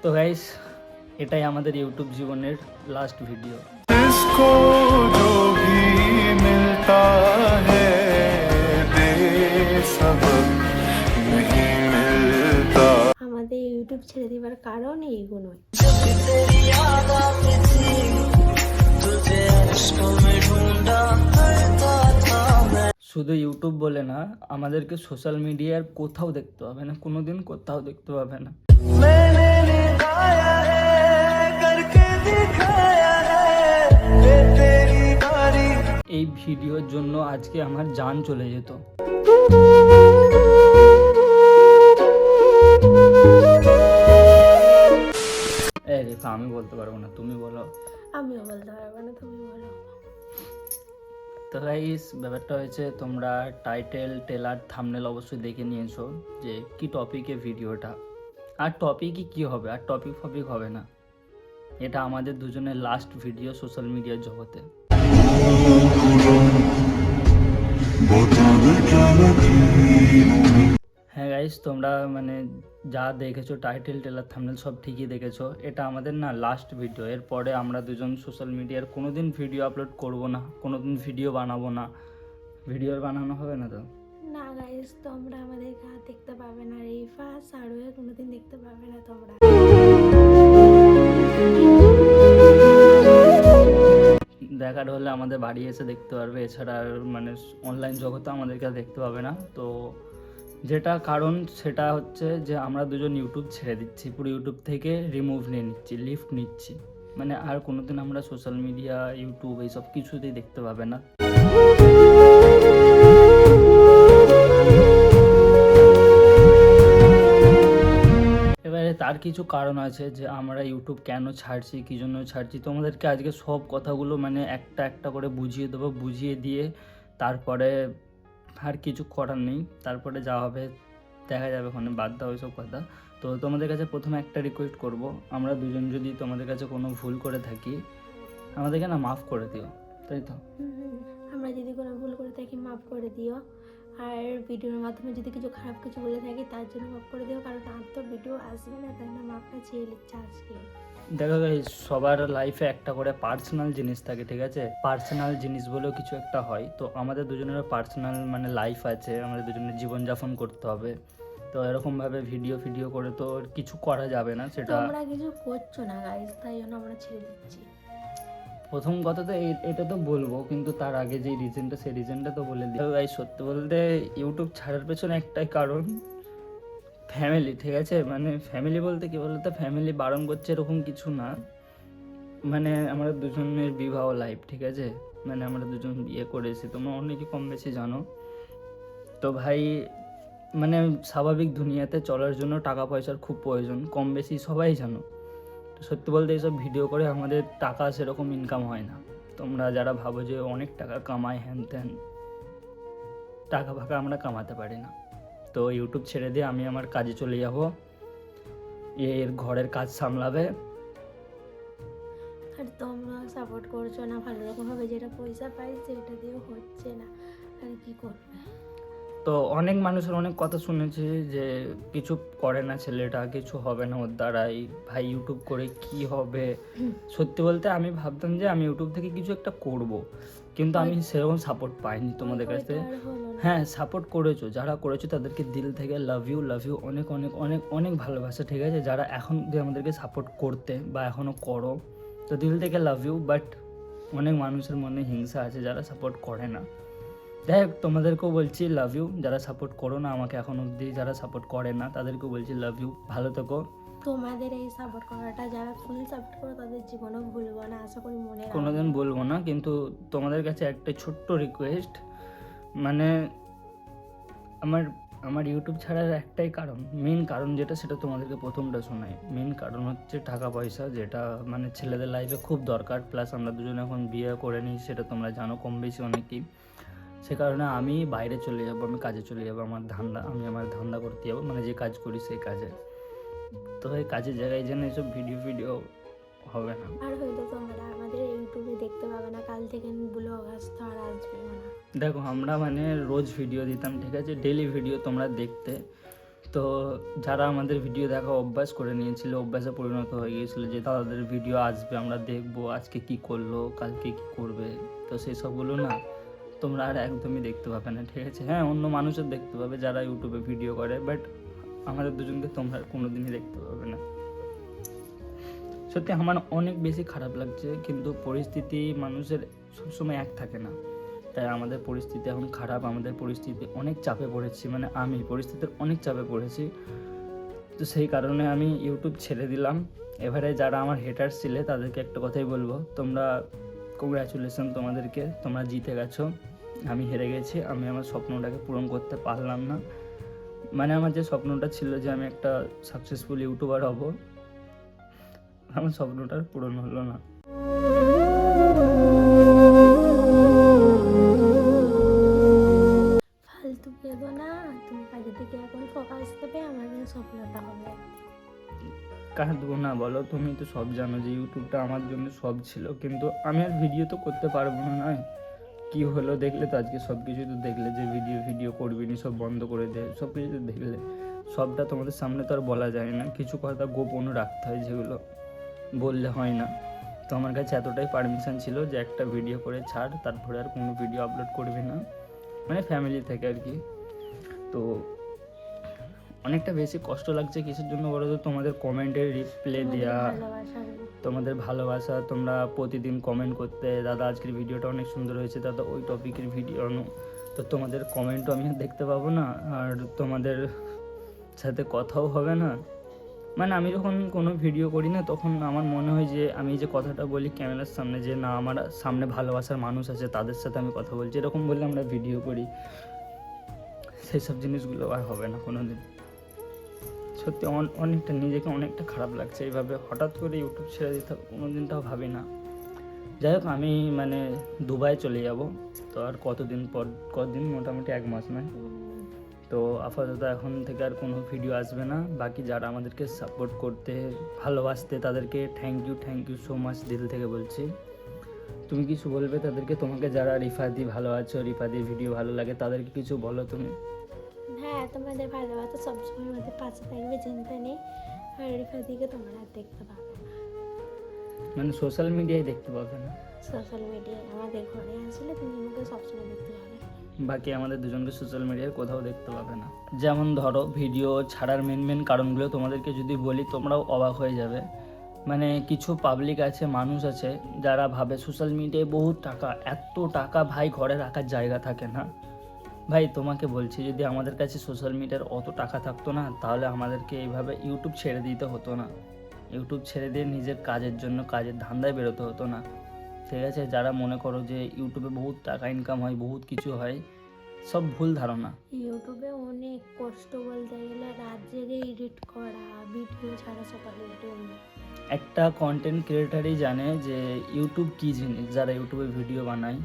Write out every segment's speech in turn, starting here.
তো গাইস, এটাই আমাদের ইউটিউব জীবনের লাস্ট ভিডিও। इसको जो भी मिलता है दे सबक नहीं मिलता। আমাদের ইউটিউব ছেড়ে দেওয়ার কারণ এইগুলোই। শুধু ইউটিউব বলে না, আমাদেরকে সোশ্যাল মিডিয়ার কোথাও দেখতে হবে না, কোনোদিন কোথাও দেখতে হবে না। এই ভিডিওর জন্য আজকে আমার জান চলে যেত। এই রেখা, আমি বলতে পারবো না, তুমি বলো। আমিও বলতে পারবো না, তুমি বলো। তো গাইস, ব্যাপারটা হয়েছে, তোমরা টাইটেল, টেলার, থাম্বনেল অবশ্যই দেখে নিয়েছো যে কি টপিকে ভিডিওটা। আর টপিকই কি হবে, আর টপিক ফপিক হবে না। এটা আমাদের দুজনের লাস্ট ভিডিও সোশ্যাল মিডিয়ার জগতে। হ্যাঁ গাইস, তোমরা মানে যা দেখেছো, টাইটেল, টেলার, থাম্বনেল সব ঠিকই দেখেছো। এটা আমাদের না লাস্ট ভিডিও। এরপরে আমরা দুজন সোশ্যাল মিডিয়ার কোনোদিন ভিডিও আপলোড করব না, কোনোদিন ভিডিও বানাবো না। ভিডিও বানানো হবে না তো? না গাইস, তোমরা আমাদের গা দেখতে পাবে না, রেফা সারোয়ে কোনোদিন দেখতে পাবে না তোমরা। দেখার হলে আমাদের বাড়ি এসে দেখতে পারবে, এছাড়া আর মানে অনলাইন জগতে আমাদেরকে আর দেখতে পাবে না। তো যেটা কারণ সেটা হচ্ছে যে আমরা দুজন ইউটিউব ছেড়ে দিচ্ছি, পুরো ইউটিউব থেকে রিমুভ নিয়ে নিচ্ছি, লিফট নিচ্ছি। মানে আর কোনোদিন আমরা সোশ্যাল মিডিয়া, ইউটিউব এইসব কিছুতেই দেখতে পাবে না। এবারে তার কিছু কারণ আছে যে আমরা ইউটিউব কেন ছাড়ছি, কী জন্য ছাড়ছি। তোমাদেরকে আজকে সব কথাগুলো মানে একটা একটা করে বুঝিয়ে দেবো, বুঝিয়ে দিয়ে তারপরে আর কিছু করার নেই, তারপরে যা হবে দেখা যাবে, ওখানে বাদ দাও ওইসব কথা। তো তোমাদের কাছে প্রথমে একটা রিকোয়েস্ট করব, আমরা দুজন যদি তোমাদের কাছে কোনো ভুল করে থাকি, আমাদেরকে না মাফ করে দিও, তাই তো? আমরা যদি কোনো ভুল করে থাকি মাফ করে দিও। আর ভিডিওর মাধ্যমে যদি কিছু খারাপ কিছু বলে থাকি তার জন্য মাফ করে দিও, কারণ আর তো ভিডিও আসবে না, তাই না মাফটা চেয়ে নিচ্ছে আজকে। দেখো গাইস, সবার লাইফে একটা করে পার্সোনাল জিনিস থাকে, ঠিক আছে? পার্সোনাল জিনিস বলেও কিছু একটা হয়। তো আমাদের দুজনের পার্সোনাল মানে লাইফ আছে, আমাদের দুজনের জীবনযাপন করতে হবে। তো এরকমভাবে ভিডিও করে তো আর কিছু করা যাবে না, সেটা। তোমরা কিছু করছো না গাইস, তাই জন্য আমরা ছেড়ে দিচ্ছি। প্রথম কথা তো এটা তো বলবো, কিন্তু তার আগে যে রিজনটা, সেই রিজনটা তো বলে দিই। গাইস, সত্যি বলতে ইউটিউব ছাড়ার পেছনে একটাই কারণ, ফ্যামিলি, ঠিক আছে? মানে ফ্যামিলি বলতে কি বলতো, ফ্যামিলি বারণ করছে এরকম কিছু না। মানে আমরা দুজনের বিবাহ লাইফ, ঠিক আছে? মানে আমরা দুজন বিয়ে করেছি, তোমরা অনেকে কম বেশি জানো। তো ভাই, মানে স্বাভাবিক দুনিয়াতে চলার জন্য টাকা পয়সার খুব প্রয়োজন, কম বেশি সবাই জানো। তো সত্যি বলতে এইসব ভিডিও করে আমাদের টাকা সেরকম ইনকাম হয় না। তোমরা যারা ভাবো যে অনেক টাকা কামায় হ্যান ত্যান, টাকা ফাঁকা আমরা কামাতে পারি না। তো ইউটিউব ছেড়ে দিয়ে আমি আমার কাজে চলে যাব, এর ঘরের কাজ সামলাবে। আর তোমরা সাপোর্ট করছো না ভালো রকমভাবে, যেটা পয়সা পাই সেটা দিয়েও হচ্ছে না, আর কি করবে। তো অনেক মানুষের অনেক কথা শুনেছি যে কিছু করে না ছেলেটা, কিছু হবে না ওর দ্বারাই, ভাই ইউটিউব করে কি হবে। সত্যি বলতে আমি ভাবতাম যে আমি ইউটিউব থেকে কিছু একটা করব, কিন্তু আমি সেরকম সাপোর্ট পাইনি তোমাদের কাছ থেকে। হ্যাঁ, সাপোর্ট করেছো, যারা করেছো তাদেরকে দিল থেকে লাভ ইউ, অনেক অনেক অনেক অনেক ভালোবাসা, ঠিক আছে? যারা এখন যে আমাদেরকে সাপোর্ট করতে বা এখনও করো, তো দিল থেকে লাভ ইউ। বাট অনেক মানুষের মনে হিংসা আছে যারা সাপোর্ট করে না। যাই হোক, তোমাদেরকেও বলছি লাভ ইউ, যারা সাপোর্ট করো না আমাকে এখন অবধি, যারা সাপোর্ট করে না তাদেরকেও বলছি লাভ ইউ, ভালো থেকো। তোমাদের এই সাপোর্ট করাটা যারা ফুল সাপোর্ট করো তাদের জীবনেও ভুলবো না, আশা করি মনে রাখবে। কোনোদিন বলবো না, কিন্তু তোমাদের কাছে একটা ছোট্ট রিকোয়েস্ট, মানে আমার ইউটিউব ছাড়ার একটাই কারণ, মেন কারণ যেটা, সেটা তোমাদেরকে প্রথমটা শোনাই। মেন কারণ হচ্ছে টাকা পয়সা, যেটা মানে ছেলেদের লাইফে খুব দরকার। প্লাস আমরা দুজন এখন বিয়ে করে নিই, সেটা তোমরা জানো কম বেশি অনেকেই। সে কারণে আমি বাইরে চলে যাব, আমি কাজে চলে যাব, আমি আমার ধান্দা করতে যাবো, মানে যে কাজ করি সেই কাজে। তো এই কাজের জায়গায় যেন এইসব ভিডিও হবে না। আর হয়তো তোমরা আমাদের ইউটিউবে দেখতে পাবে না, কাল থেকে ব্লগ আসতে আর আসবে না। দেখো, আমরা মানে রোজ ভিডিও দিতাম, ঠিক আছে? ডেলি ভিডিও তোমরা দেখতে, তো যারা আমাদের ভিডিও দেখা অভ্যাস করে নিয়েছিল, অভ্যাসে পরিণত হয়ে গিয়েছিল যে তাদের ভিডিও আসবে, আমরা দেখবো আজকে কি করলো, কালকে কি করবে, তো সেই সবগুলো না তোমরা আর একদমই দেখতে পাবে না, ঠিক আছে? হ্যাঁ, অন্য মানুষের দেখতে পাবে যারা ইউটিউবে ভিডিও করে, বাট আমাদের দুজনকে তোমরা কোনোদিনই দেখতে পাবে না। সত্যি আমার অনেক বেশি খারাপ লাগছে, কিন্তু পরিস্থিতি মানুষের সবসময় এক থাকে না। তাই আমাদের পরিস্থিতি এখন খারাপ, আমাদের পরিস্থিতি অনেক চাপে পড়েছি, মানে আমি পরিস্থিতির অনেক চাপে পড়েছি। তো সেই কারণে আমি ইউটিউব ছেড়ে দিলাম। এবারে যারা আমার হেটার্স ছিলে তাদেরকে একটা কথাই বলবো, তোমরা কংগ্রাচুলেশন তোমাদেরকে, তোমরা জিতে গেছো, আমি হেরে গেছি। আমি আমার স্বপ্নটাকে পূরণ করতে পারলাম না। মানে আমার যে স্বপ্নটা ছিল যে আমি একটা সাকসেসফুল ইউটিউবার হব, আমার স্বপ্নটা পূরণ হলো না। ফালতু কেঁদো না, তুমি কাজের দিকে এখন ফোকাস দেবে, আমাদের স্বপ্নটা হবে। কাঁদবো না বলো? তুমি তো সব জানো যে ইউটিউবটা আমার জন্য সব ছিল, কিন্তু আমি আর ভিডিও তো করতে পারবো না। নয় কি হলো দেখলে তো, আজকে সব কিছু তো দেখলে যে ভিডিও করবি নি, সব বন্ধ করে দে, সব কিছু তো দেখলে। সবটা তোমাদের সামনে তো আর বলা যায় না, কিছু কথা গোপনও রাখতে হয়, যেগুলো বললে হয় না। তো আমার কাছে এতটাই পারমিশন ছিল যে একটা ভিডিও করে ছাড়, তারপরে আর কোনো ভিডিও আপলোড করবি না, মানে ফ্যামিলি থেকে আর কি। তো অনেকটা বেশি কষ্ট লাগছে কিসের জন্য বলো তো? তোমাদের কমেন্টের রিপ্লাই দেওয়া, তোমাদের ভালোবাসা, তোমরা প্রতিদিন কমেন্ট করতে, দাদা আজকের ভিডিওটা অনেক সুন্দর হয়েছে, দাদা ওই টপিকের ভিডিও আনো। তো তোমাদের কমেন্টও আমি দেখতে পাবো না, আর তোমাদের সাথে কথাও হবে না। মানে আমি যখন কোনো ভিডিও করি না, তখন আমার মনে হয় যে আমি যে কথাটা বলি ক্যামেরার সামনে, যে না আমার সামনে ভালোবাসার মানুষ আছে, তাদের সাথে আমি কথা বলছি, এরকম বললে আমরা ভিডিও করি। সেই সব জিনিসগুলো আর হবে না কোনো দিন। সত্যি অনেকটা নিজেকে অনেকটা খারাপ লাগছে, এইভাবে হঠাৎ করে ইউটিউব ছেড়ে দিতে কোনো দিনটাও ভাবি না। যাই হোক, আমি মানে দুবাই চলে যাব, তো আর কতদিন মোটামুটি 1 মাস নয়। তো আপাতত এখন থেকে আর কোনো ভিডিও আসবে না। বাকি যারা আমাদেরকে সাপোর্ট করতে, ভালোবাসতে, তাদেরকে থ্যাংক ইউ সো মাচ, দিল থেকে বলছি। তুমি কিছু বলবে তাদেরকে? তোমাকে যারা রিফাদি ভালো আছো, রিফাদির ভিডিও ভালো লাগে, তাদেরকে কিছু বলো তুমি। হ্যাঁ, তোমাদের ভালোবাসা সবসময় আমাদের পাশে থাকবে, চিন্তা নেই। আর রিফাদিকে তোমরা আর দেখতে পাবে না, মানে সোশ্যাল মিডিয়ায় দেখতে পাবে না, সোশ্যাল মিডিয়ায় আমাদের ঘরে আসলে তুমি আমাকে সবসময় দেখতে পাবে। বাকি আমাদের দুজনকে সোশ্যাল মিডিয়ায় কোথাও দেখতে পাবে না। যেমন ধরো ভিডিও ছাড়ার মেন কারণগুলো তোমাদেরকে যদি বলি, তোমরাও অবাক হয়ে যাবে। মানে কিছু পাবলিক আছে, মানুষ আছে, যারা ভাবে সোশ্যাল মিডিয়ায় বহুত টাকা, এত টাকা ভাই ঘরে রাখার জায়গা থাকে না। ভাই তোমাকে বলছি, যদি আমাদের কাছে সোশ্যাল মিডিয়ার অত টাকা থাকতো না, তাহলে আমাদেরকে এইভাবে ইউটিউব ছেড়ে দিতে হতো না। ইউটিউব ছেড়ে দিয়ে নিজের কাজের জন্য কাজের ধান্দায় বেরোতে হতো না, ঠিক আছে? যারা মনে করো যে ইউটিউবে বহুত টাকা ইনকাম হয়, বহুত কিছু হয়, সব ভুল ধারণা। ইউটিউবে অনেক কষ্ট, বলতে গেলে রাত জেগে এডিট করা, ভিডিও ছাড়া সকালে উঠে একটা কন্টেন্ট ক্রিয়েটারই জানে যে ইউটিউব কী জিনিস। যারা ইউটিউবে ভিডিও বানায়,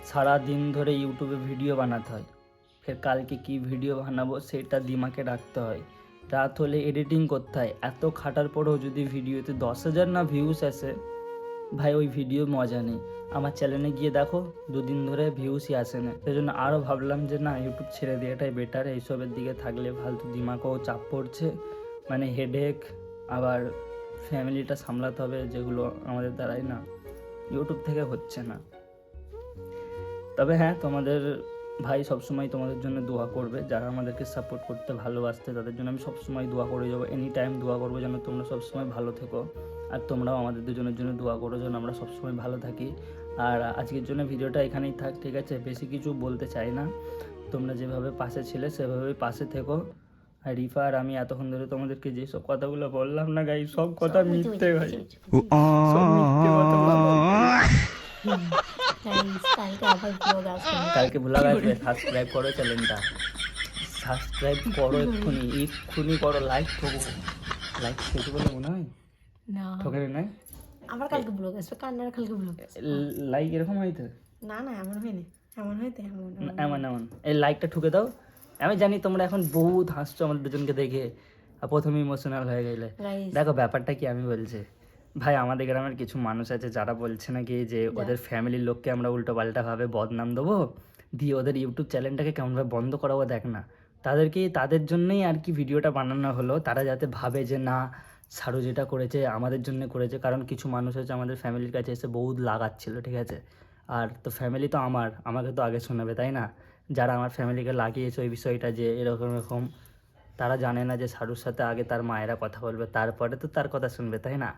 সারা দিন ধরে ইউটিউবে ভিডিও বানাতে হয়, ফের কালকে কি ভিডিও বানাবো সেটা দিমাগে রাখতে হয়, রাত হলে এডিটিং করতে হয়। এত খাটার পরেও যদি ভিডিওতে 10,000 না ভিউস আসে, ভাই ওই ভিডিও মজা নেই। আমার চ্যানেলে গিয়ে দেখো 2 দিন ধরে ভিউসই আসে না। সেই জন্য আরও ভাবলাম যে না, ইউটিউব ছেড়ে দেওয়াটাই বেটার। এইসবের দিকে থাকলে ফালতু দিমাগেও চাপ পড়ছে, মানে হেডেক, আবার ফ্যামিলিটা সামলাতে হবে, যেগুলো আমাদের দ্বারাই না, ইউটিউব থেকে হচ্ছে না। তবে হ্যাঁ, তোমাদের ভাই সবসময় তোমাদের জন্য দোয়া করবে, যারা আমাদেরকে সাপোর্ট করতে, ভালোবাসতে, তাদের জন্য আমি সবসময় দোয়া করে যাবো। এনি টাইম দোয়া করবো যেন তোমরা সবসময় ভালো থেকো, আর তোমরাও আমাদের দুজনের জন্য দোয়া করো যেন আমরা সবসময় ভালো থাকি। আর আজকের জন্য ভিডিওটা এখানেই থাক, ঠিক আছে? বেশি কিছু বলতে চাই না। তোমরা যেভাবে পাশে ছিলে সেভাবেই পাশে থেকো। আর রিফা আর আমি এতক্ষণ ধরে তোমাদেরকে যেসব কথাগুলো বললাম না গাই, সব কথা মিথ্যে ভাই, সব মিথ্যে কথা বললাম। কালকে আবার ব্লগ আসবে। কালকে ভুলা গেছে, সাবস্ক্রাইব করো চ্যানেলটা, সাবস্ক্রাইব করো, এক্ষুনি করো। লাইক ঠেকো বলে মনে হয় না, ঠকে নাই। আবার কালকে ব্লগ আসবে, কান্নার কালকে ব্লগ। লাইক এরকম হইতে না এমন হয়নি, এমন হইতে এমন এই লাইকটা ঠুকে দাও। আমি জানি তোমরা এখন বহুত হাসছো আমাদের দুজনকে দেখে, আর প্রথমে ইমোশনাল হয়ে গেলে। দেখো ব্যাপারটা কি আমি বলছি ভাই, আমাদের গ্রামের কিছু মানুষ আছে যারা বলছে নাকি যে ওদের ফ্যামিলির লোককে আমরা উল্টো পাল্টা ভাবে বদনাম দেবো, দিয়ে ওদের ইউটিউব চ্যানেলটাকে কেমনভাবে বন্ধ করাবো। দেখ না, তাদের জন্যই আর কি ভিডিওটা বানানো হলো, তারা যাতে ভাবে যে না সারু যেটা করেছে আমাদের জন্য করেছে। কারণ কিছু মানুষ হচ্ছে আমাদের ফ্যামিলির কাছে এসে বহুত লাগাচ্ছিল, ঠিক আছে। আর তো ফ্যামিলি তো আমাকে তো আগে শোনাবে, তাই না? যারা আমার ফ্যামিলিকে লাগিয়েছে ওই বিষয়টা যে এরকম এরকম, তারা জানে না যে সারুর সাথে আগে তার মায়েরা কথা বলবে, তারপরে তো তার কথা শুনবে, তাই না?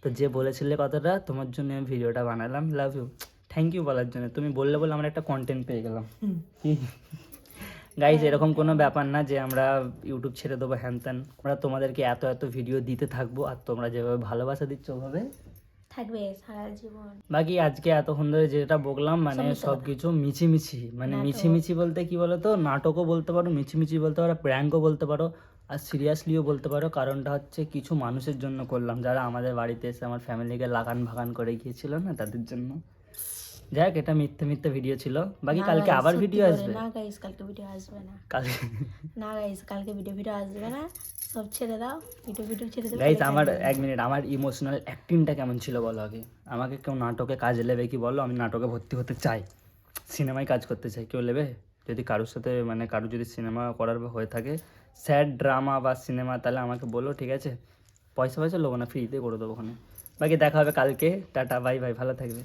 তো যে বলেছিলে কথাটা, তোমার জন্য আমি ভিডিওটা বানালাম। লাভ ইউ, থ্যাংক ইউ বলার জন্য। তুমি বললে বলে আমরা একটা কন্টেন্ট পেয়ে গেলাম। গাইজ এরকম কোনো ব্যাপার না যে আমরা ইউটিউব ছেড়ে দেবো হ্যান ত্যান। আমরা তোমাদেরকে এত এত ভিডিও দিতে থাকবো, আর তোমরা যেভাবে ভালোবাসা দিচ্ছ ওভাবে থাকবে সারা জীবন। বাকি আজকে এতক্ষণ ধরে যেটা বকলাম মানে সব মিথ্যে সব কিছু মিছিমিছি, মানে নাটক। মিছিমিছি বলতে কি বলো তো, নাটকও বলতে পারো, মিছিমিছি বলতে পারো, প্র্যাঙ্কও বলতে পারো, আর সিরিয়াসলিও বলতে পারো। কারণটা হচ্ছে কিছু মানুষের জন্য করলাম যারা আমাদের বাড়িতে এসে আমার ফ্যামিলিকে লাগান ভাগান করে গিয়েছিল না, তাদের জন্য। যাই হোক, এটা মিথ্যে ভিডিও ছিল। বাকি না কালকে guys, আবার সত্যি ভিডিও করে আসবে। না গাইস, কালকে ভিডিও আসবে না। কালকে না গাইস, কালকে ভিডিও আসবে না, সব ছেড়ে দাও, ভিডিও ছেড়ে দাও। গাইজ আমার এক মিনিট, আমার ইমোশনাল অ্যাক্টিংটা কেমন ছিল বলো আগে। আমাকে কেউ নাটকে কাজ নেবে কি বলো? আমি নাটকে ভর্তি হতে চাই, সিনেমায় কাজ করতে চাই। কেউ নেবে? যদি কারোর সাথে মানে কারোর যদি সিনেমা করার হয়ে থাকে, স্যাড ড্রামা বা সিনেমা, তাহলে আমাকে বলো, ঠিক আছে? পয়সা নেবো না, ফ্রিতে করে দেবো ওখানে। বাকি দেখা হবে কালকে। টাটা, বাই বাই, ভালো থাকবে।